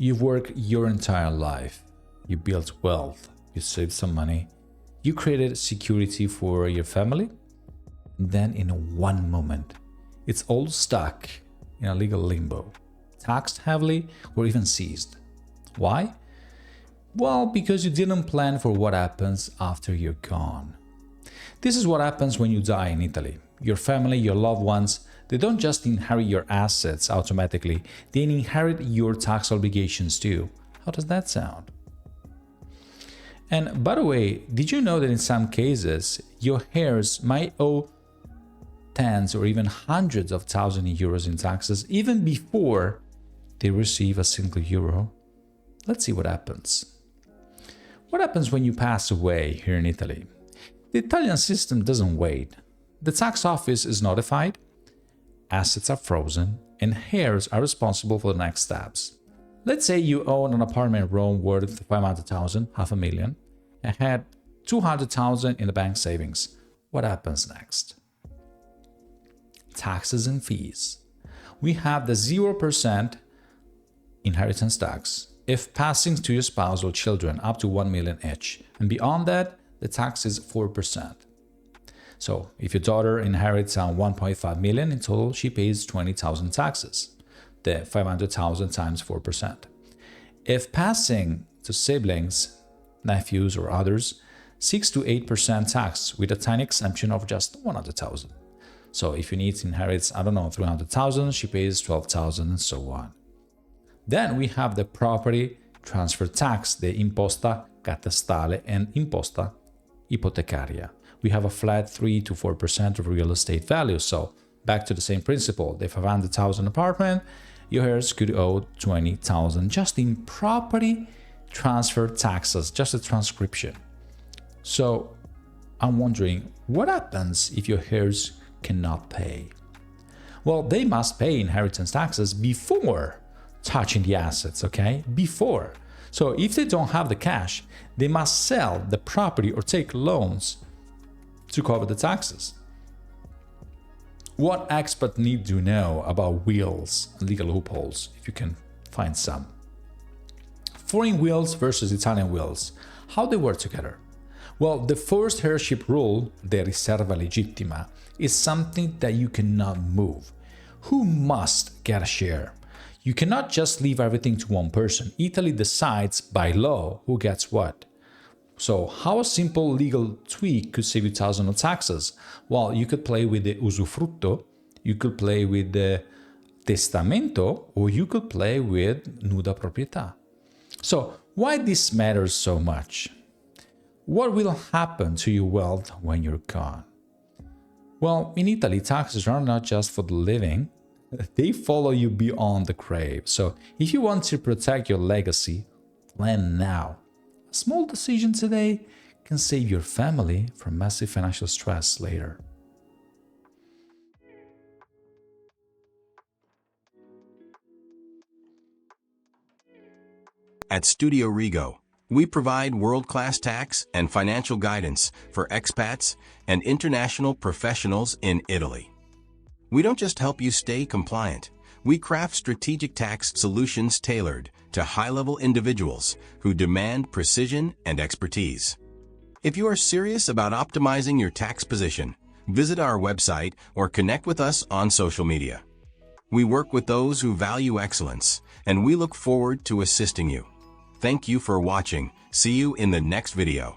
You work your entire life. You built wealth. You saved some money. You created security for your family. And then in one moment, it's all stuck in a legal limbo, taxed heavily or even seized. Why? Well, because you didn't plan for what happens after you're gone. This is what happens when you die in Italy. Your family, your loved ones, they don't just inherit your assets automatically, they inherit your tax obligations too. How does that sound? And by the way, did you know that in some cases, your heirs might owe tens or even hundreds of thousands of euros in taxes even before they receive a single euro? Let's see what happens. What happens when you pass away here in Italy? The Italian system doesn't wait. The tax office is notified, assets are frozen, and heirs are responsible for the next steps. Let's say you own an apartment in Rome worth 500,000, half a million, and had 200,000 in the bank savings. What happens next? Taxes and fees. We have the 0% inheritance tax if passing to your spouse or children up to 1 million each, and beyond that, the tax is 4%. So if your daughter inherits 1.5 million in total, she pays 20,000 taxes, the 500,000 times 4%. If passing to siblings, nephews or others, 6 to 8% tax with a tiny exemption of just 100,000. So if your niece inherits, 300,000, she pays 12,000 and so on. Then we have the property transfer tax, the imposta catastale and imposta ipotecaria. We have a flat 3 to 4% of real estate value. So back to the same principle, the 500,000 apartment, your heirs could owe 20,000 just in property transfer taxes, just a transcription. So I'm wondering, what happens if your heirs cannot pay? Well, they must pay inheritance taxes before touching the assets, okay? Before. So if they don't have the cash, they must sell the property or take loans to cover the taxes. What experts need to know about wills and legal loopholes, if you can find some? Foreign wills versus Italian wills, how they work together? Well, the first heirship rule, the riserva legittima, is something that you cannot move. Who must get a share? You cannot just leave everything to one person. Italy decides by law who gets what. So how a simple legal tweak could save you thousands of taxes? Well, you could play with the usufrutto, you could play with the testamento, or you could play with nuda proprietà. So why this matters so much? What will happen to your wealth when you're gone? Well, in Italy, taxes are not just for the living, they follow you beyond the grave. So if you want to protect your legacy, plan now. A small decision today can save your family from massive financial stress later. At Studio Rigo, we provide world-class tax and financial guidance for expats and international professionals in Italy. We don't just help you stay compliant. We craft strategic tax solutions tailored to high-level individuals who demand precision and expertise. If you are serious about optimizing your tax position, visit our website or connect with us on social media. We work with those who value excellence, and we look forward to assisting you. Thank you for watching. See you in the next video.